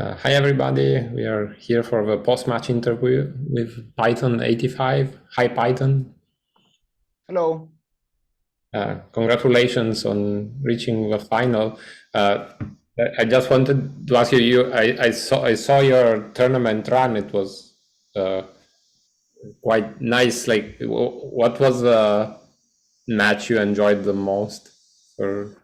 Hi everybody, we are here for the post-match interview with Python85. Hi Python. Hello. Congratulations on reaching the final. I just wanted to ask you, I saw your tournament run. It was quite nice. Like, what was the match you enjoyed the most? For,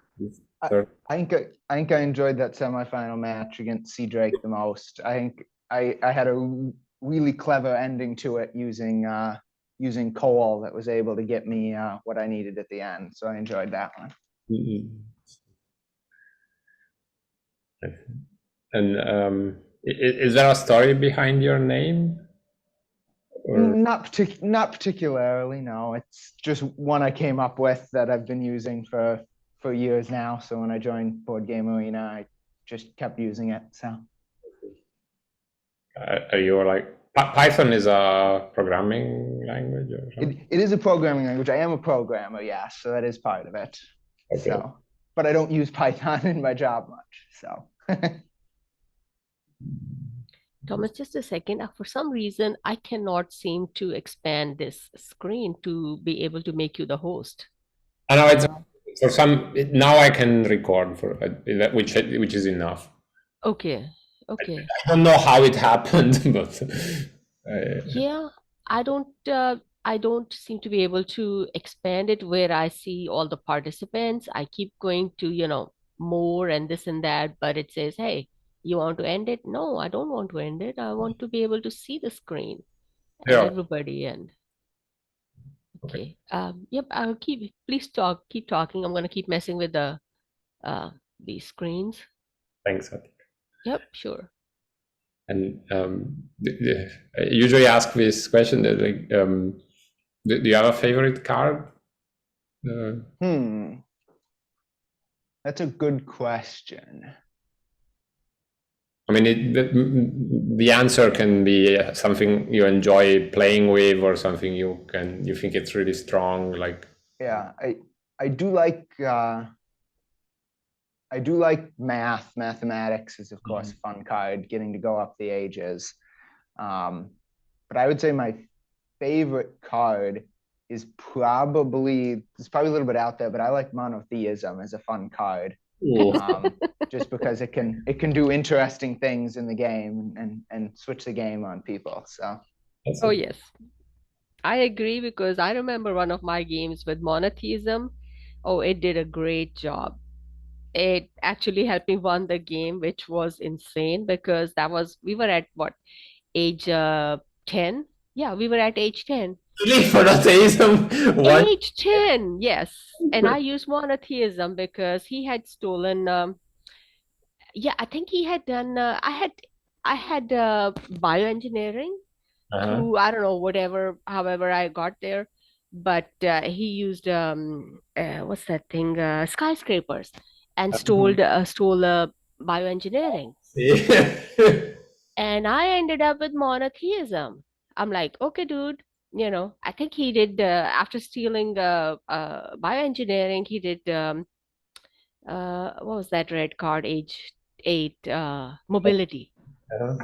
I, for I think I enjoyed that semifinal match against C Drake the most. I think I had a really clever ending to it using thwol that was able to get me what I needed at the end. So I enjoyed that one. and is there a story behind your name? Or Not particularly, no. It's just one I came up with that I've been using for years now. So when I joined Board Game Arena, I just kept using it. So are you like Python is a programming language or something? it is a programming language. I am a programmer, yeah, so that is part of it. Okay. So, but I don't use Python in my job much. So, Thomas, just a second. For some reason, I cannot seem to expand this screen to be able to make you the host. I know it's for some now I can record for which is enough. Okay. Okay. I don't know how it happened, but Yeah, I don't seem to be able to expand it where I see all the participants. I keep going to, more and this and that, but it says, hey, you want to end it? No, I don't want to end it. I want to be able to see the screen and yeah. everybody and Okay. okay. Yep, I'll please keep talking. I'm gonna keep messing with these screens. Thanks. Atik. Yep, sure. And I usually ask this question that like do you have a favorite card? that's a good question. I mean, the answer can be something you enjoy playing with, or something you think it's really strong. Like, Yeah, I do like mathematics is of course a fun card, getting to go up the ages. But I would say my favorite card is probably it's probably a little bit out there, but I like monotheism as a fun card. Just because it can do interesting things in the game and switch the game on people. So Oh yes, I agree because I remember one of my games with monotheism. Oh, it did a great job. It actually helped me won the game, which was insane because we were at what age 10? Yeah, we were at age 10. Really, monotheism? One. Age 10, yes. And I used monotheism because he had stolen yeah, I think he had done I had bioengineering through I don't know whatever however I got there, but he used what's that thing skyscrapers and stole bioengineering. And I ended up with monotheism. I'm like, okay, dude, I think he did after stealing bioengineering, he did what was that red card, age 8, mobility.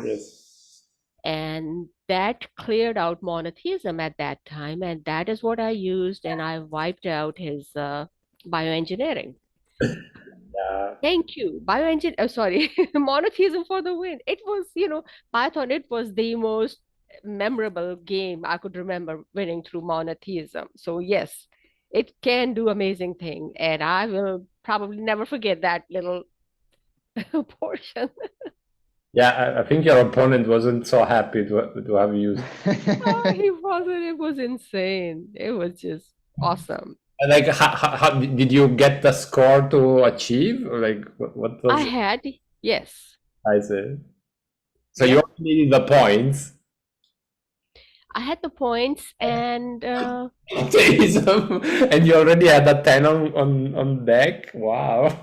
Yes. And that cleared out monotheism at that time, and that is what I used, and I wiped out his bioengineering. Thank you. Sorry, monotheism for the win. It was, Python, it was the most memorable game I could remember winning through monotheism. So yes, it can do amazing thing, and I will probably never forget that little portion. Yeah, I think your opponent wasn't so happy to have used. Oh, he wasn't. It was insane. It was just awesome. Like, how did you get the score to achieve? Or like, what I was had, yes. I say? So you Yep. only needed the points. I had the points and Monotheism, and you already had a 10 on deck. Wow.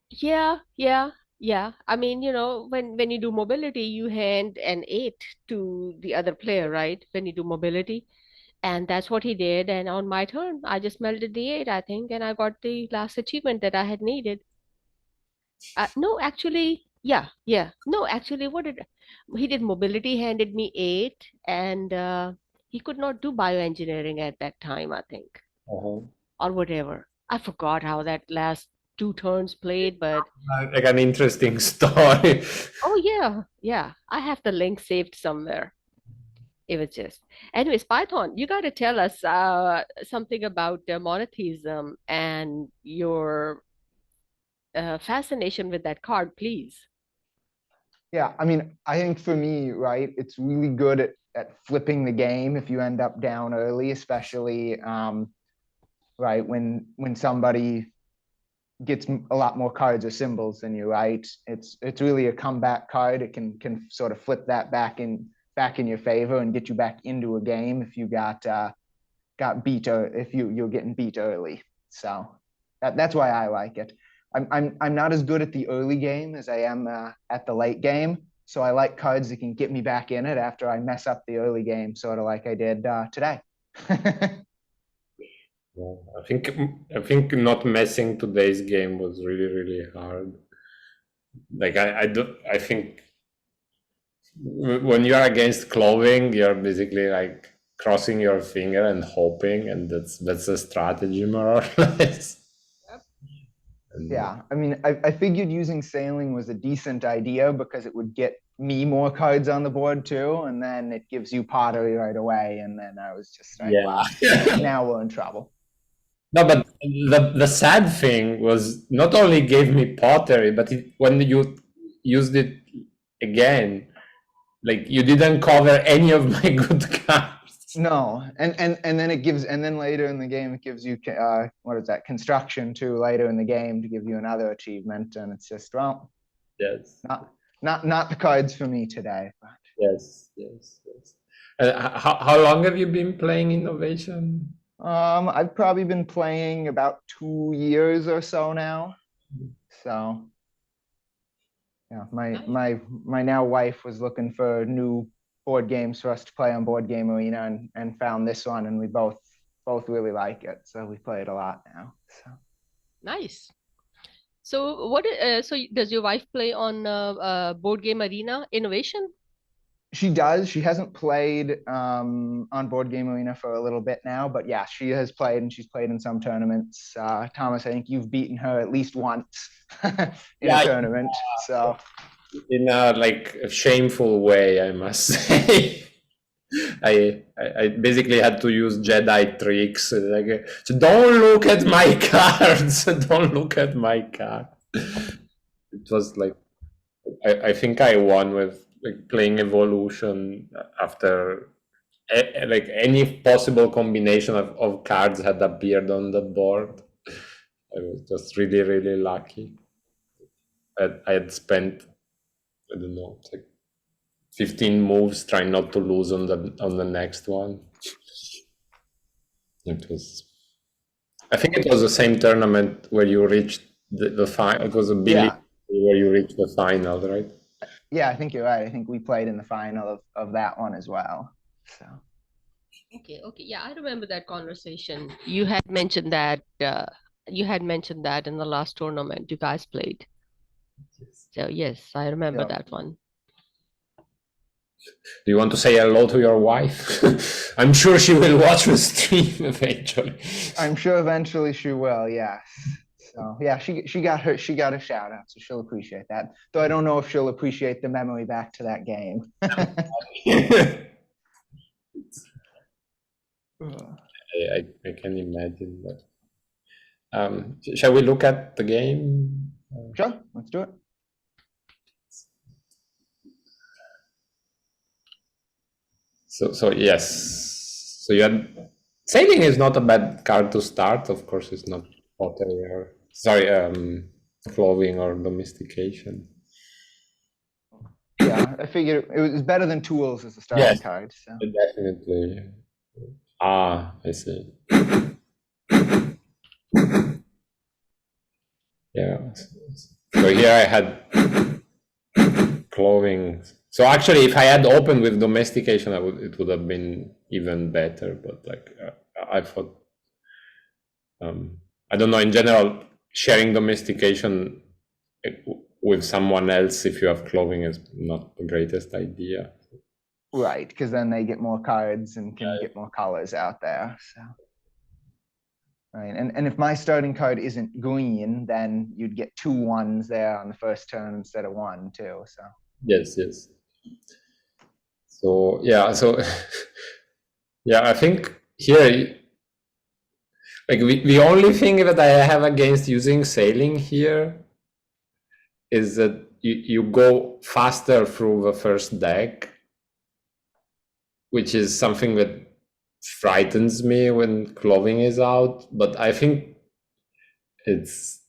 yeah, yeah, yeah. I mean, when you do mobility, you hand an 8 to the other player, right? When you do mobility. And that's what he did. And on my turn, I just melted the 8, I think, and I got the last achievement that I had needed. No, actually, Yeah, yeah. No, actually, he did mobility, handed me 8, and he could not do bioengineering at that time, I think, Uh-huh. or whatever. I forgot how that last 2 turns played, but Like an interesting story. oh yeah, yeah. I have the link saved somewhere. It was just, anyways, Python, you got to tell us something about monotheism and your fascination with that card, please. Yeah, I mean, I think for me, right, it's really good at flipping the game if you end up down early, especially right when somebody gets a lot more cards or symbols than you, right? It's really a comeback card. It can sort of flip that back in your favor and get you back into a game if you got beat, or if you're getting beat early. So that's why I like it. I'm not as good at the early game as I am at the late game. So I like cards that can get me back in it after I mess up the early game, sort of like I did today. Yeah, I think not messing today's game was really hard. Like I think when you are against clothing, you're basically like crossing your finger and hoping, and that's a strategy more or less. And, Yeah, I mean, I figured using sailing was a decent idea because it would get me more cards on the board too, and then it gives you pottery right away. And then I was just like, yeah. wow, now we're in trouble. No, but the sad thing was not only gave me pottery, but when you used it again, like you didn't cover any of my good cards. No, and then it gives, and then later in the game it gives you what is that, construction too, later in the game to give you another achievement, and it's just, well, Yes. not the cards for me today. But Yes. How long have you been playing Innovation? I've probably been playing about 2 years or so now. So yeah, my now wife was looking for new board games for us to play on Board Game Arena, and found this one, and we both really like it, so we play it a lot now. So Nice. So so does your wife play on Board Game Arena Innovation? she does. She hasn't played on Board Game Arena for a little bit now, but yeah, she has played, and she's played in some tournaments. Thomas, I think you've beaten her at least once in a tournament. So in a like a shameful way, I must say. I basically had to use Jedi tricks, like so don't look at my cards, don't look at my card. It was like I think I won with like playing Evolution after like any possible combination of cards had appeared on the board. I was just really lucky. I had spent, I don't know, like 15 moves trying not to lose on the next one. It was, I think it was the same tournament where you reached the final. It was a Billy where you reached the final, right? yeah, I think you're right. I think we played in the final of that one as well. So Okay, yeah, I remember that conversation. You had mentioned that in the last tournament you guys played. So yes, I remember that one. Do you want to say hello to your wife? I'm sure she will watch the stream eventually. I'm sure eventually she will, yes. So yeah, she got a shout out, so she'll appreciate that. Though I don't know if she'll appreciate the memory back to that game. I can imagine that. Shall we look at the game? Sure, let's do it. So yes. So you had sailing is not a bad card to start. Of course, it's not pottery or clothing or domestication. Yeah, I figured it was better than thwol as a starting card. So. Definitely. I see. Yeah. So here I had clothing. So actually, if I had opened with domestication, it would have been even better. But like I thought, I don't know. In general, sharing domestication with someone else if you have clothing is not the greatest idea. Right, because then they get more cards and can get more colors out there. So, right, and if my starting card isn't green, then you'd get 2 1s there on the first turn instead of 1 too. So yes. So yeah, I think here, like the only thing that I have against using sailing here is that you go faster through the first deck, which is something that frightens me when clothing is out. But I think it's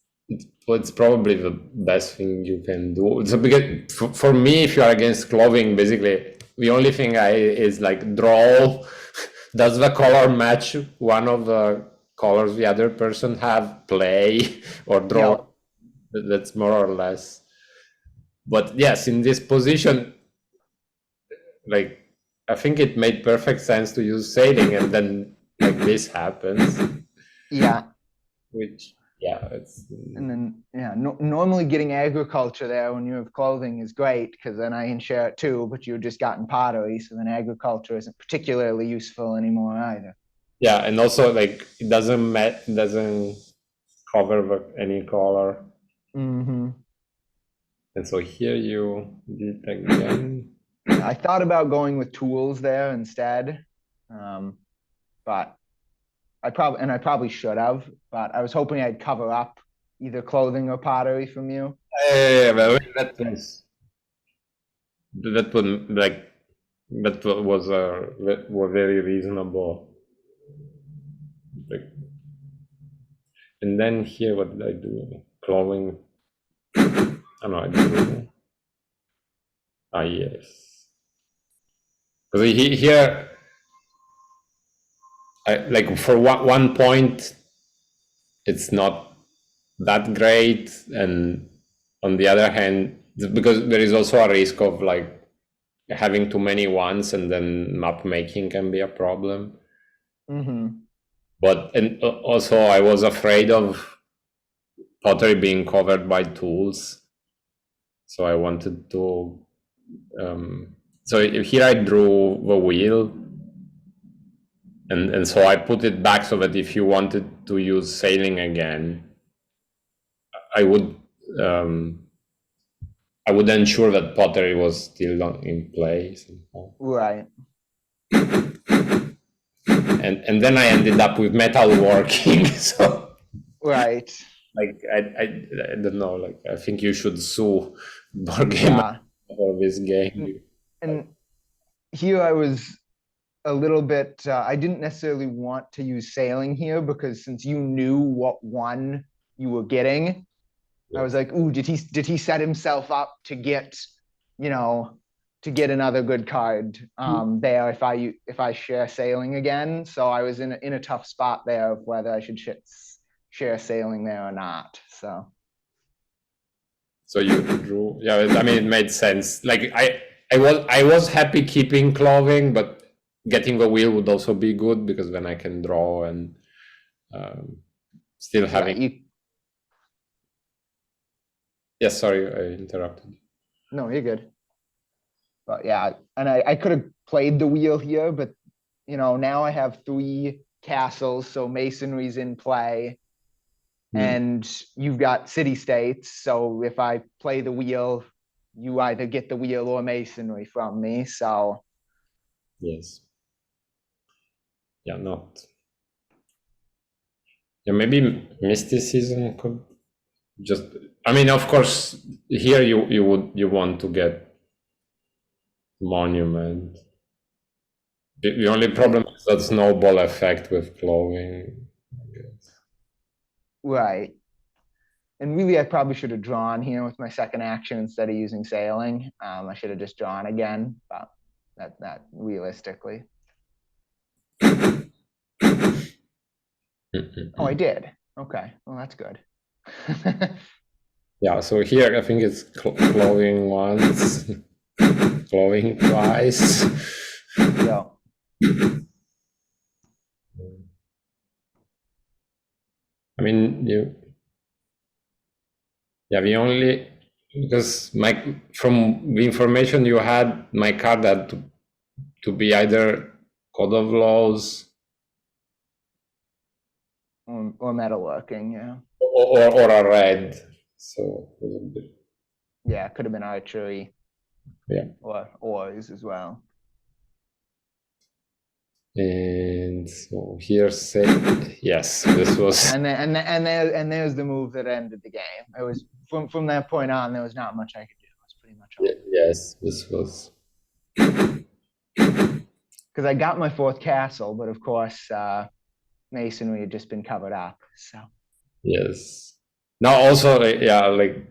probably the best thing you can do. So because for me, if you are against clothing, basically the only thing is like draw. Does the color match one of the colors the other person have? Play or draw. yeah. That's more or less. But yes, in this position, like I think it made perfect sense to use sailing, and then like this happens. Yeah. Which it's. And then normally getting agriculture there when you have clothing is great because then I can share it too. But you've just gotten pottery, so then agriculture isn't particularly useful anymore either. Yeah, and also like it doesn't cover any color. Mm-hmm. And so here you did again. I thought about going with tools there instead, but I probably should have. But I was hoping I'd cover up either clothing or pottery from you. Yeah, well, that would like that was very reasonable. Like, and then here, what did I do? Clothing. I know I do. Yes. Because here, like for one point, it's not that great, and on the other hand, because there is also a risk of like having too many ones, and then map making can be a problem. Mm-hmm. But and also I was afraid of pottery being covered by tools, so I wanted to. So here I drew the wheel, and so I put it back so that if you wanted to use sailing again, I would ensure that pottery was still in place. Right. And then I ended up with metalworking. So Right. like I don't know. Like I think you should sue board game for this game. And here I was a little bit. I didn't necessarily want to use sailing here because since you knew what one you were getting, I was like, "Ooh, did he set himself up to get, to get another good card there if I share sailing again?" So I was in a tough spot there of whether I should share sailing there or not. So you drew, I mean, it made sense. Like I was happy keeping clothing, but getting the wheel would also be good because then I can draw and still having. Yes, sorry, I interrupted. No, you're good. But yeah, and I could have played the wheel here, but now I have 3 castles, so masonry's in play. And you've got city states, so if I play the wheel, you either get the wheel or masonry from me. So yes, not. Yeah, maybe mysticism could just. I mean, of course, here you want to get monument. The only problem is that snowball effect with clothing. right. And really, I probably should have drawn here with my second action instead of using sailing. I should have just drawn again, but that realistically. Oh, I did. Okay, well, that's good. Yeah, so here I think it's clothing once, clothing twice. Yeah. I mean, the only because from the information you had, my card had to be either Code of Laws or metalworking, yeah. or a red. So Yeah, it could have been archery. Yeah. Or oars as well. And so here say yes, this was And there's the move that ended the game. It was from that point on, there was not much I could do. It was pretty much over. yes, this was Because I got my fourth castle, but of course, masonry had just been covered up. So yes. Now also yeah, like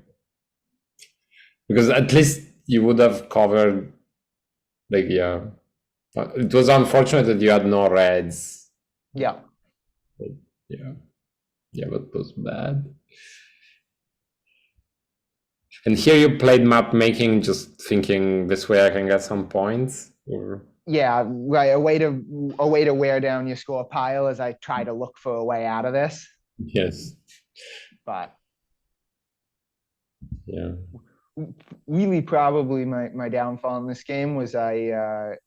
because at least you would have covered like yeah. It was unfortunate that you had no reds. yeah. But, yeah, but it was bad. And here you played map making, just thinking this way I can get some points, or Yeah, right. A way to wear down your score pile as I try to look for a way out of this. yes, But yeah, really, probably my downfall in this game was I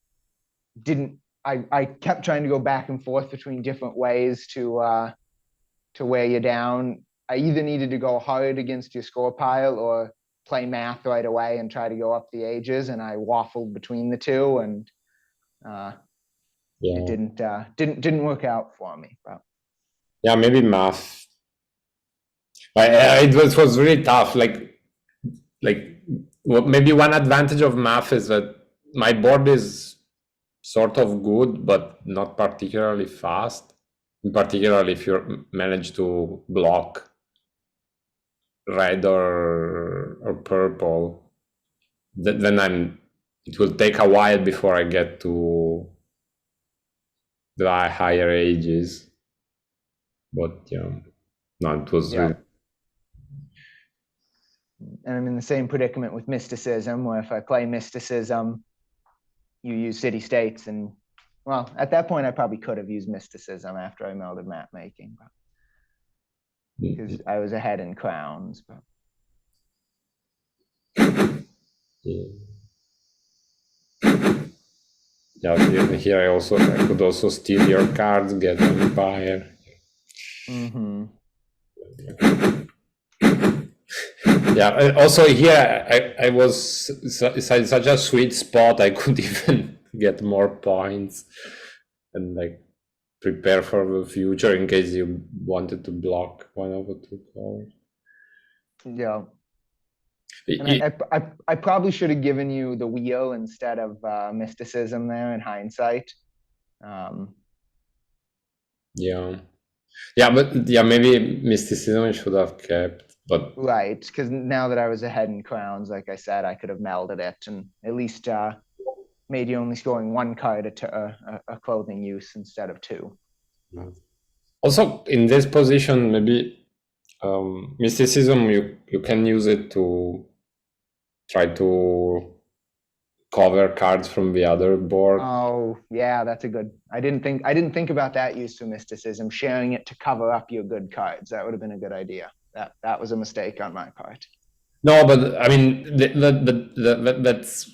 kept trying to go back and forth between different ways to wear you down. I either needed to go hard against your score pile or play math right away and try to go up the ages, and I waffled between the two, and it didn't work out for me. But yeah, maybe math. It was really tough. Like maybe one advantage of math is that my board is sort of good, but not particularly fast. Particularly if you manage to block red or purple, then it will take a while before I get to the higher ages. But yeah, no, it was really... And I'm in the same predicament with mysticism, where if I play mysticism, you use city states, and well, at that point I probably could have used mysticism after I melded map making, because I was ahead in crowns. But here I could also steal your cards, get empire. Yeah, also here I was such a sweet spot, I could even get more points and like prepare for the future in case you wanted to block one of the two colors. Yeah. And I probably should have given you the wheel instead of mysticism there in hindsight. But maybe mysticism I should have kept, but right, because now that I was ahead in crowns, like I said, I could have melded it and at least made you only scoring one card a clothing use instead of two. Also, in this position, maybe mysticism, you can use it to try to cover cards from the other board. Oh yeah, that's a good. I didn't think about that use for mysticism, sharing it to cover up your good cards. That would have been a good idea. That was a mistake on my part. No, but I mean that's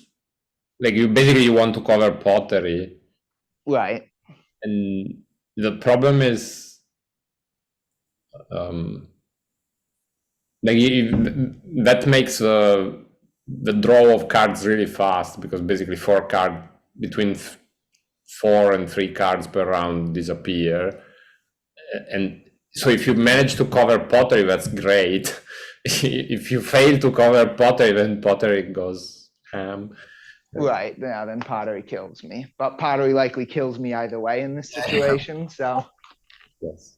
like you want to cover pottery, right? And the problem is that makes the draw of cards really fast, because basically between 4 and 3 cards per round disappear, and so if you manage to cover pottery, that's great. If you fail to cover pottery, then pottery goes ham. Right, yeah, then pottery kills me. But pottery likely kills me either way in this situation, so... Yes.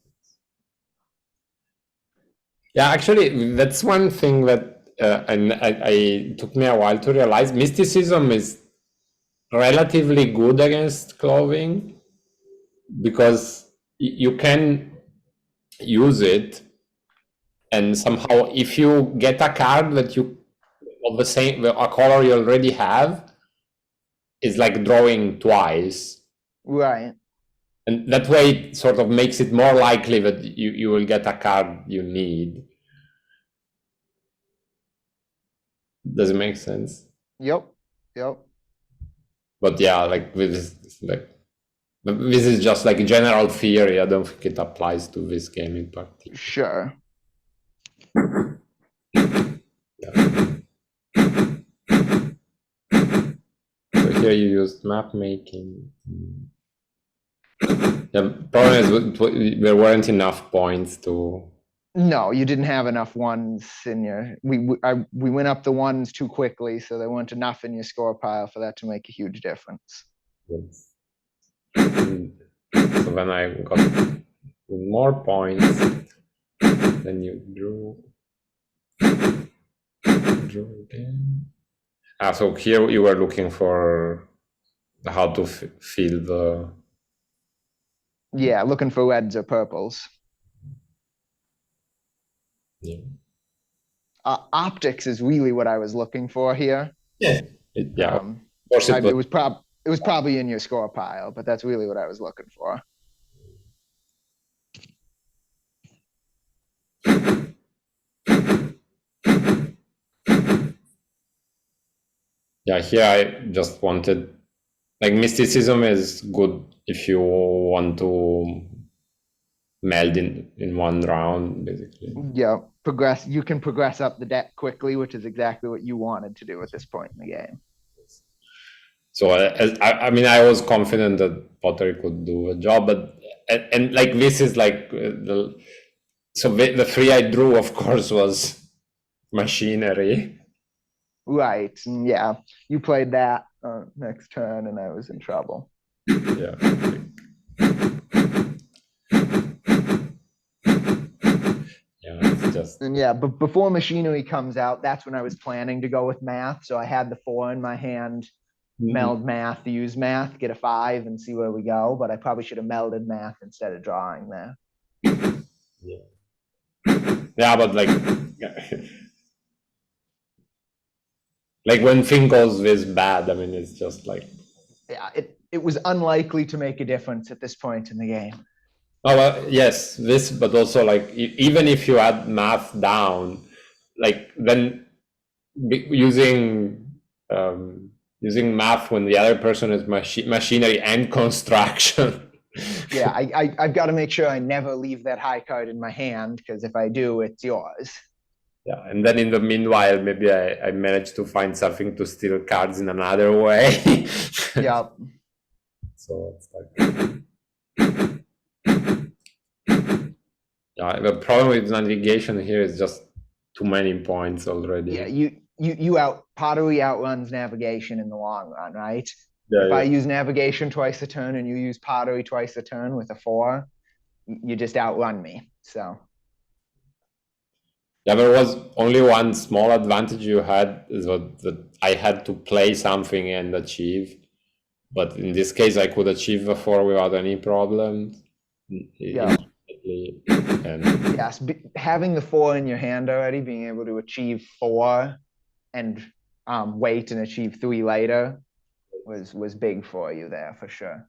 Yeah, actually, that's one thing that I took me a while to realize. Mysticism is relatively good against clothing, because you can use it, and somehow if you get a card that you of the same a color you already have, is like drawing twice, right? And that way it sort of makes it more likely that you will get a card you need. Does it make sense? Yep. But yeah, like with this is just like general theory. I don't think it applies to this game in particular. Sure. Yeah. So here you used map making. The problem is there weren't enough points to. No, you didn't have enough ones in your. We went up the ones too quickly, so there weren't enough in your score pile for that to make a huge difference. Yes. So when I got more points, then you drew again. So here you were looking for how to fill the. Yeah, looking for reds or purples. Yeah. Optics is really what I was looking for here. Yeah. Of course it was probably in your score pile, but that's really what I was looking for. Yeah, here I just wanted, like, mysticism is good if you want to meld in one round, basically. Yeah, you can progress up the deck quickly, which is exactly what you wanted to do at this point in the game. So I mean, I was confident that pottery could do a job, but and like this is like the 3 I drew, of course, was machinery. Right. And yeah, you played that next turn, and I was in trouble. Yeah. Yeah, it's just. And yeah, but before machinery comes out, that's when I was planning to go with math. So I had the 4 in my hand, meld math, use math, get a 5, and see where we go. But I probably should have melded math instead of drawing there. Yeah, but like when thing goes this bad, I mean, it's just like. Yeah, it was unlikely to make a difference at this point in the game. Oh, well, yes, this, but also like even if you add math down, like then using math when the other person is machinery and construction. Yeah, I've got to make sure I never leave that high card in my hand, because if I do, it's yours. Yeah, and then in the meanwhile, maybe I managed to find something to steal cards in another way. Yeah. So it's like. Yeah, the problem with navigation here is just too many points already. Yeah, pottery outruns navigation in the long run, right? Yeah, if I use navigation twice a turn and you use pottery twice a turn with a 4, you just outrun me. So. Yeah, there was only one small advantage you had, is that I had to play something and achieve. But in this case, I could achieve the 4 without any problems. Yeah. And yes, having the 4 in your hand already, being able to achieve 4 and wait and achieve 3 later was big for you there, for sure.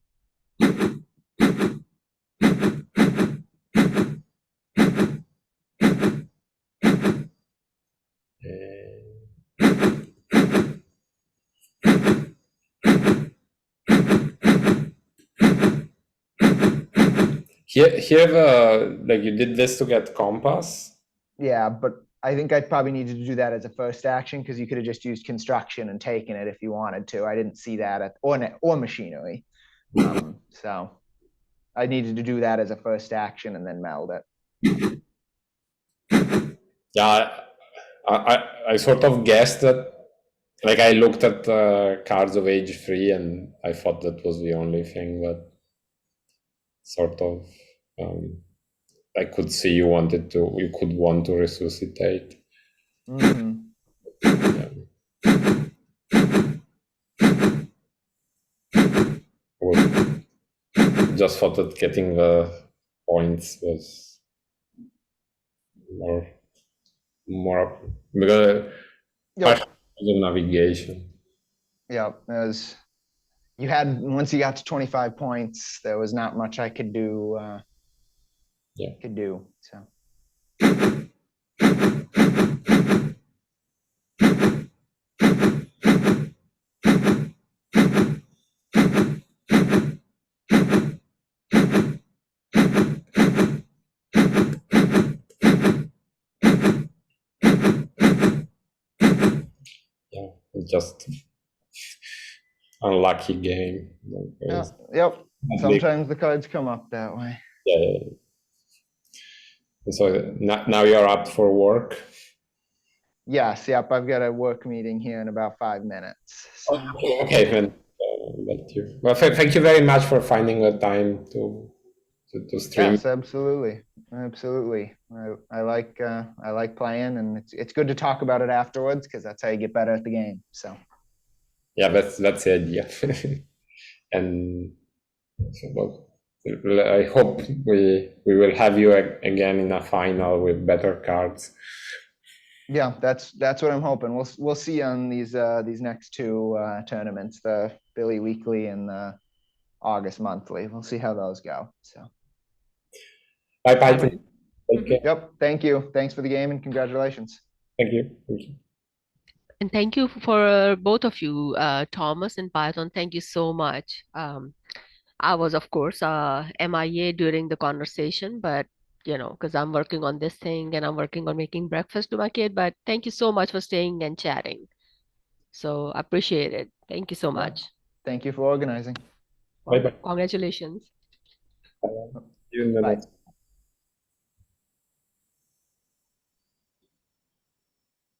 Here, like, you did this to get compass. Yeah, but I think I probably needed to do that as a first action, because you could have just used construction and taken it if you wanted to. I didn't see that or machinery. So I needed to do that as a first action and then meld it. Yeah, I sort of guessed that. Like, I looked at cards of age 3 and I thought that was the only thing, but sort of I could see you could want to resuscitate. Mm-hmm. Just thought that getting the points was more because of navigation. Yeah, you had, once you got to 25 points, there was not much I could do. So. just unlucky game. Yep. Sometimes the cards come up that way. Yeah. So now you're up for work. Yes. Yep. I've got a work meeting here in about 5 minutes. So. Okay, then. Well, thank you very much for finding the time to stream. Yes, absolutely. I like playing, and it's good to talk about it afterwards because that's how you get better at the game. So yeah, that's the idea. And well, I hope we will have you again in a final with better cards. Yeah, that's what I'm hoping. We'll see on these next two tournaments, the Philly Weekly and the August Monthly. We'll see how those go. So bye, Python. Yep. Thank you. Thanks for the game and congratulations. Thank you. And thank you for both of you, Thomas and Python. Thank you so much. I was, of course, MIA during the conversation, but because I'm working on this thing and I'm working on making breakfast to my kid. But thank you so much for staying and chatting. So I appreciate it. Thank you so much. Thank you for organizing. Bye-bye. Congratulations. See you in the next.